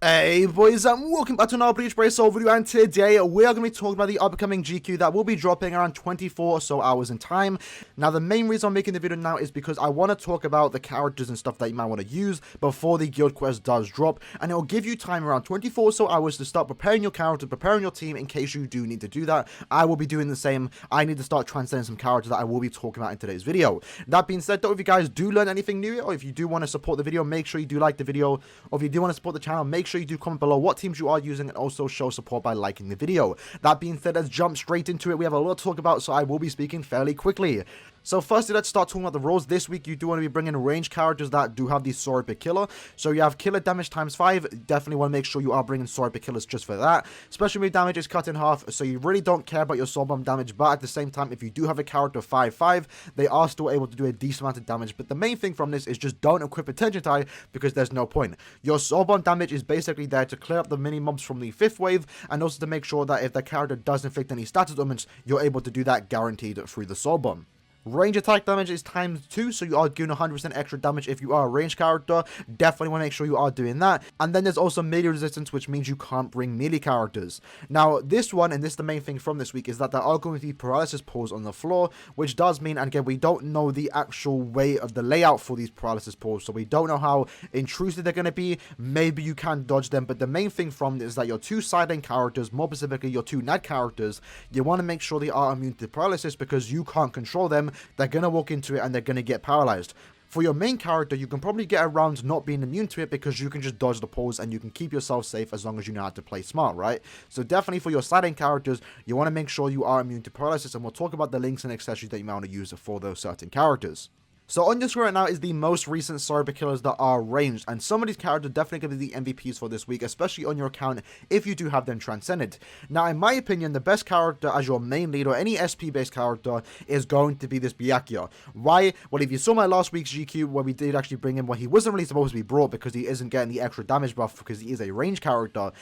Hey boys, and welcome back to another Bleach Bracer video, and today we are going to be talking about the upcoming GQ that will be dropping around 24 or so hours in time. Now, the main reason I'm making the video now is because I want to talk about the characters and stuff that you might want to use before the guild quest does drop, and it will give you time around 24 or so hours to start preparing your character, preparing your team in case you do need to do that. I will be doing the same. I need to start transcending some characters that I will be talking about in today's video. That being said, though, if you guys do learn anything new, or if you do want to support the video, make sure you do like the video, or if you do want to support the channel, make sure you do comment below what teams you are using and also show support by liking the video. That being said, let's jump straight into it. We have a lot to talk about, so I will be speaking fairly quickly. So firstly, let's start talking about the roles. This week, you do want to be bringing ranged characters that do have the REAPER killer. So you have killer damage times 5. Definitely want to make sure you are bringing REAPER killers just for that. Special move damage is cut in half, so you really don't care about your soul bomb damage. But at the same time, if you do have a character 5/5, they are still able to do a decent amount of damage. But the main thing from this is just don't equip attention tie because there's no point. Your soul bomb damage is basically there to clear up the mini mobs from the 5th wave, and also to make sure that if the character does inflict any status damage, you're able to do that guaranteed through the soul bomb. Range attack damage is times 2, so you are doing 100% extra damage if you are a ranged character. Definitely want to make sure you are doing that. And then there's also melee resistance, which means you can't bring melee characters. Now, this one, and this is the main thing from this week, is that there are going to be paralysis pools on the floor, which does mean, and again, we don't know the actual way of the layout for these paralysis pools, so we don't know how intrusive they're going to be. Maybe you can dodge them, but the main thing from this is that your two side lane characters, more specifically your two NAD characters, you want to make sure they are immune to paralysis because you can't control them. They're going to walk into it and they're going to get paralyzed. For your main character, you can probably get around not being immune to it because you can just dodge the pulls and you can keep yourself safe as long as you know how to play smart, right? So definitely for your side lane characters, you want to make sure you are immune to paralysis, and we'll talk about the links and accessories that you might want to use for those certain characters. So on your screen right now is the most recent REAPER killers that are ranged, and some of these characters are definitely going to be the MVPs for this week, especially on your account if you do have them transcended. Now, in my opinion, the best character as your main lead or any SP based character is going to be this Bakugou. Why? Well, if you saw my last week's GQ where we did actually bring him, well, he wasn't really supposed to be brought because he isn't getting the extra damage buff because he is a ranged character.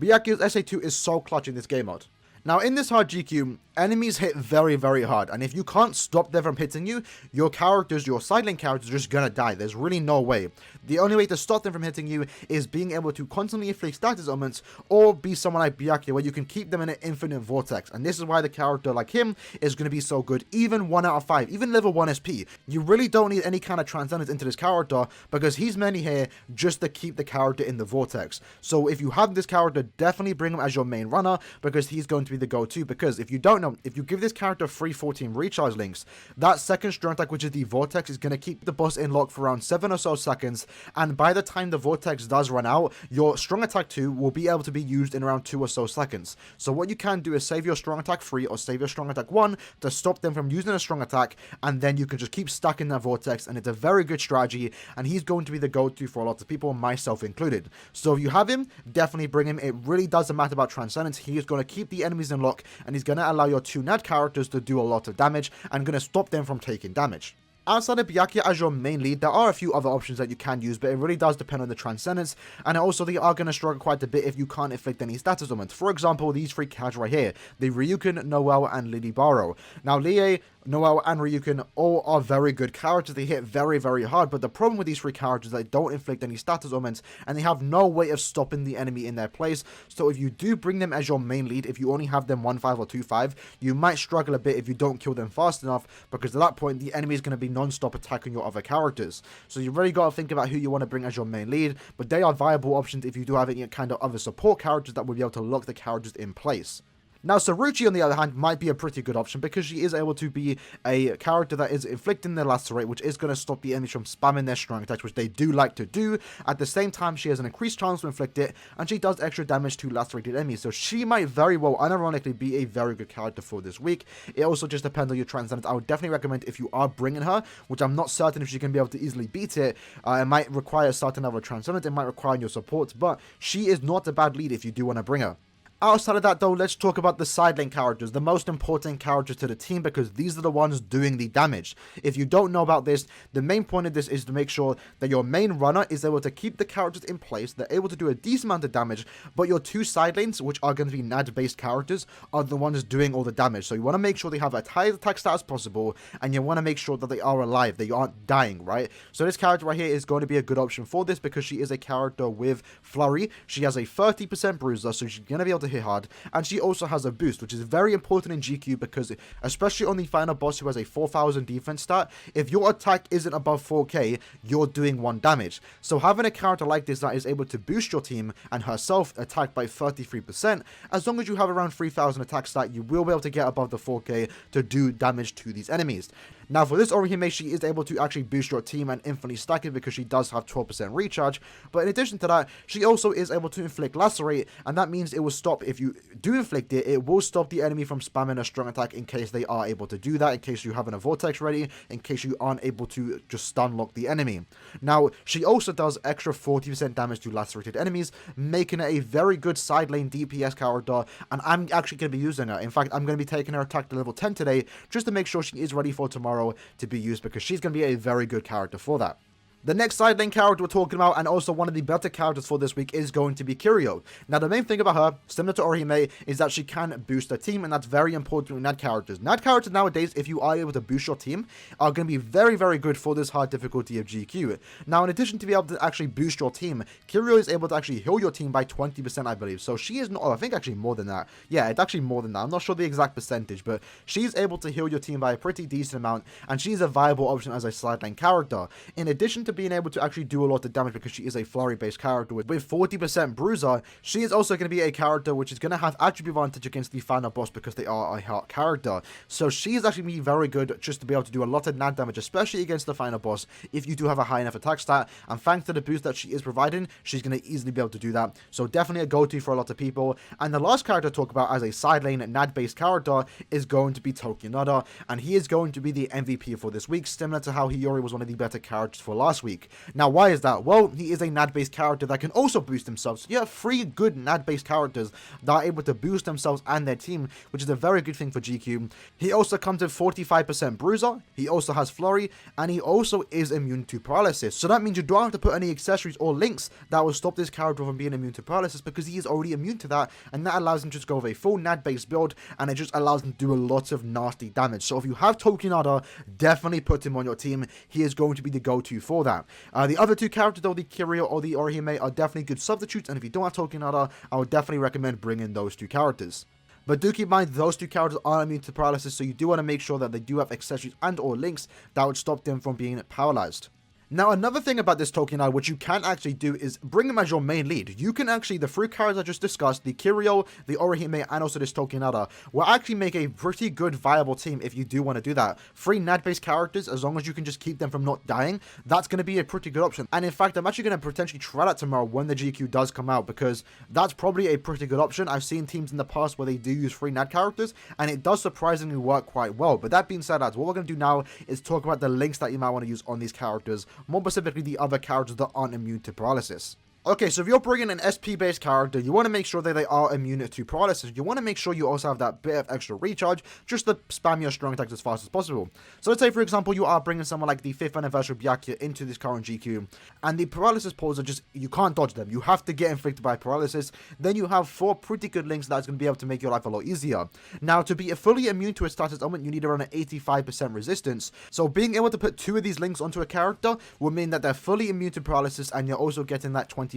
Bakugou's SA2 is so clutch in this game mode. Now, in this hard GQ, enemies hit very, very hard, and if you can't stop them from hitting you, your characters, your side lane characters are just gonna die. There's really no way. The only way to stop them from hitting you is being able to constantly inflict status ailments, or be someone like Bakugou where you can keep them in an infinite vortex, and this is why the character like him is gonna be so good, even 1 out of 5, even level 1 SP. You really don't need any kind of transcendence into this character, because he's mainly here just to keep the character in the vortex. So if you have this character, definitely bring him as your main runner, because he's going to be the go-to. Because if you don't know, if you give this character free 14 recharge links, that second strong attack, which is the vortex, is going to keep the boss in lock for around 7 or so seconds, and by the time the vortex does run out, your strong attack 2 will be able to be used in around 2 or so seconds. So what you can do is save your strong attack 3 or save your strong attack 1 to stop them from using a strong attack, and then you can just keep stacking that vortex, and it's a very good strategy, and he's going to be the go-to for a lot of people, myself included. So if you have him, definitely bring him. It really doesn't matter about transcendence. He is going to keep the enemies in lock, and he's going to allow your two NAD characters to do a lot of damage and going to stop them from taking damage. Outside of Bakugou as your main lead, there are a few other options that you can use, but it really does depend on the transcendence, and also they are going to struggle quite a bit if you can't inflict any status ailments. For example, these three characters right here, the Ryukin, Noel, and Lily Barrow. Now, Lie, Noel, and Ryukin all are very good characters. They hit very, very hard, but the problem with these three characters is they don't inflict any status ailments, and they have no way of stopping the enemy in their place. So if you do bring them as your main lead, if you only have them 1-5 or 2-5, you might struggle a bit if you don't kill them fast enough, because at that point, the enemy is going to be non-stop attacking your other characters. So you really got to think about who you want to bring as your main lead, but they are viable options if you do have any kind of other support characters that will be able to lock the characters in place. Now, Saruchi, on the other hand, might be a pretty good option because she is able to be a character that is inflicting the lacerate, which is going to stop the enemies from spamming their strong attacks, which they do like to do. At the same time, she has an increased chance to inflict it, and she does extra damage to lacerated enemies. So she might very well, unironically, be a very good character for this week. It also just depends on your transcendence. I would definitely recommend if you are bringing her, which I'm not certain if she can be able to easily beat it. It might require a certain level of transcendence. It might require your support, but she is not a bad lead if you do want to bring her. Outside of that though, let's talk about the side lane characters, the most important characters to the team, because these are the ones doing the damage. If you don't know about this, the main point of this is to make sure that your main runner is able to keep the characters in place, they're able to do a decent amount of damage, but your two side lanes, which are going to be NAD based characters, are the ones doing all the damage. So you want to make sure they have as high attack stat as possible, and you want to make sure that they are alive, they aren't dying, right? So this character right here is going to be a good option for this, because she is a character with flurry. She has a 30% bruiser, so she's going to be able to hit hard, and she also has a boost, which is very important in GQ, because especially on the final boss who has a 4000 defense stat, if your attack isn't above 4k, you're doing 1 damage. So having a character like this that is able to boost your team and herself attack by 33%, as long as you have around 3000 attack stat, you will be able to get above the 4k to do damage to these enemies. Now for this Aaroniero, she is able to actually boost your team and infinitely stack it, because she does have 12% recharge, but in addition to that, she also is able to inflict lacerate, and that means it will stop, if you do inflict it, it will stop the enemy from spamming a strong attack in case they are able to do that, in case you have a vortex ready, in case you aren't able to just stun lock the enemy. Now she also does extra 40% damage to lacerated enemies, making it a very good side lane DPS character, and I'm actually going to be using her. In fact, I'm going to be taking her attack to level 10 today, just to make sure she is ready for tomorrow to be used, because she's going to be a very good character for that. The next side lane character we're talking about, and also one of the better characters for this week, is going to be Kiryu. Now, the main thing about her, similar to Aaroniero, is that she can boost her team, and that's very important with NAD characters. NAD characters nowadays, if you are able to boost your team, are going to be very, very good for this hard difficulty of GQ. Now, in addition to be able to actually boost your team, Kiryu is able to actually heal your team by 20%, I believe. So she is not, I think actually more than that. Yeah, it's actually more than that. I'm not sure the exact percentage, but she's able to heal your team by a pretty decent amount, and she's a viable option as a side lane character. In addition to being able to actually do a lot of damage, because she is a flurry based character with 40% bruiser, she is also going to be a character which is going to have attribute advantage against the final boss, because they are a heart character. So she is actually going to be very good just to be able to do a lot of NAD damage, especially against the final boss, if you do have a high enough attack stat, and thanks to the boost that she is providing, she's going to easily be able to do that. So definitely a go-to for a lot of people. And the last character to talk about as a side lane NAD based character is going to be Aaroniero, and he is going to be the MVP for this week, similar to how Hiyori was one of the better characters for last week. Now, why is that? Well, he is a NAD-based character that can also boost himself. So you have 3 good NAD-based characters that are able to boost themselves and their team, which is a very good thing for GQ. He also comes with 45% bruiser, he also has flurry, and he also is immune to paralysis. So that means you don't have to put any accessories or links that will stop this character from being immune to paralysis, because he is already immune to that, and that allows him to just go with a full NAD-based build, and it just allows him to do a lot of nasty damage. So if you have Aaroniero, definitely put him on your team. He is going to be the go-to for that. The other 2 characters, though, the Kiryu or the Aaroniero, are definitely good substitutes, and if you don't have Aaroniero, I would definitely recommend bringing those 2 characters. But do keep in mind, those 2 characters are immune to paralysis, so you do want to make sure that they do have accessories and or links that would stop them from being paralyzed. Now, another thing about this Aaroniero, which you can actually do, is bring him as your main lead. You can actually, the 3 characters I just discussed, the Kiryu, the Aaroniero, and also this Aaroniero, will actually make a pretty good viable team if you do want to do that. 3 NAD-based characters, as long as you can just keep them from not dying, that's going to be a pretty good option. And in fact, I'm actually going to potentially try that tomorrow when the GQ does come out, because that's probably a pretty good option. I've seen teams in the past where they do use 3 NAD characters, and it does surprisingly work quite well. But that being said, lads, what we're going to do now is talk about the links that you might want to use on these characters, more specifically the other characters that aren't immune to paralysis. Okay, so if you're bringing an SP-based character, you want to make sure that they are immune to paralysis. You want to make sure you also have that bit of extra recharge, just to spam your strong attacks as fast as possible. So let's say, for example, you are bringing someone like the 5th anniversary Byakuya into this current GQ, and the paralysis pulls are just, you can't dodge them. You have to get inflicted by paralysis. Then you have 4 pretty good links that's going to be able to make your life a lot easier. Now, to be fully immune to a status element, you need around an 85% resistance. So being able to put 2 of these links onto a character will mean that they're fully immune to paralysis, and you're also getting that 24%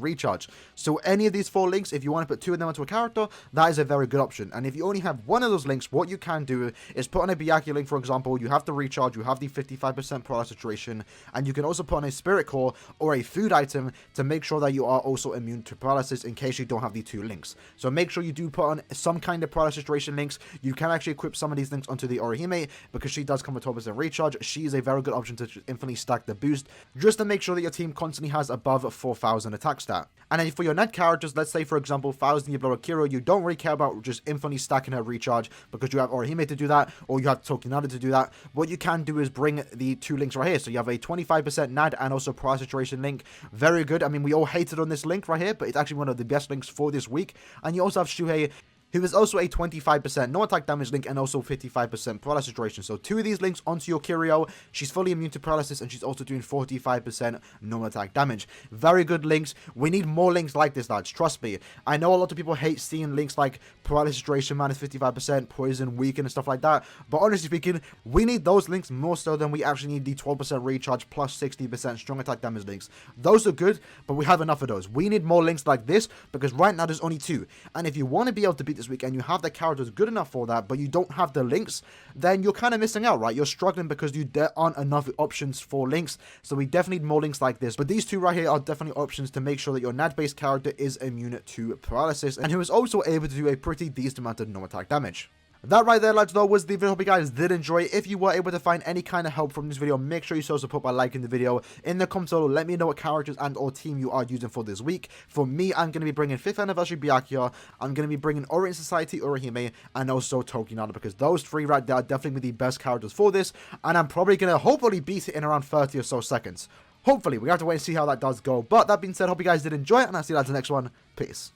recharge. So any of these 4 links, if you want to put 2 of them onto a character, that is a very good option. And if you only have 1 of those links, what you can do is put on a Byakuya link, for example. You have the recharge, you have the 55% paralysis duration, and you can also put on a spirit core or a food item to make sure that you are also immune to paralysis in case you don't have the 2 links. So make sure you do put on some kind of paralysis duration links. You can actually equip some of these links onto the Aaroniero, because she does come with 12% recharge. She is a very good option to infinitely stack the boost, just to make sure that your team constantly has above 4,000 1000 attack stat. And then for your net characters, let's say for example 1000 you blow a Kiro, you don't really care about just infinitely stacking her recharge because you have Orihime to do that, or you have Tokinada to do that. What you can do is bring the 2 links right here. So you have a 25% NAD and also price saturation link. Very good. I mean, we all hated on this link right here, but it's actually one of the best links for this week. And you also have Shuhei, who is also a 25% no attack damage link and also 55% paralysis duration. So 2 of these links onto your Kiryu. She's fully immune to paralysis and she's also doing 45% no attack damage. Very good links. We need more links like this, lads. Trust me. I know a lot of people hate seeing links like paralysis duration minus 55%, poison, weaken, and stuff like that. But honestly speaking, we need those links more so than we actually need the 12% recharge plus 60% strong attack damage links. Those are good, but we have enough of those. We need more links like this because right now there's only 2. And if you want to be able to beat this week and you have the characters good enough for that, but you don't have the links, then you're kind of missing out, right? You're struggling because there aren't enough options for links. So we definitely need more links like this. But these 2 right here are definitely options to make sure that your NAD-based character is immune to paralysis and who is also able to do a pretty decent amount of no attack damage. That right there, lads, though, was the video. Hope you guys did enjoy. If you were able to find any kind of help from this video, make sure you show support by liking the video. In the comments below, let me know what characters and or team you are using for this week. For me, I'm going to be bringing 5th Anniversary Byakuya, I'm going to be bringing Orient Society Orihime, and also Tokinada, because those 3 right there are definitely the best characters for this, and I'm probably going to hopefully beat it in around 30 or so seconds. Hopefully, we have to wait and see how that does go. But that being said, hope you guys did enjoy it, and I'll see you lads in the next one. Peace.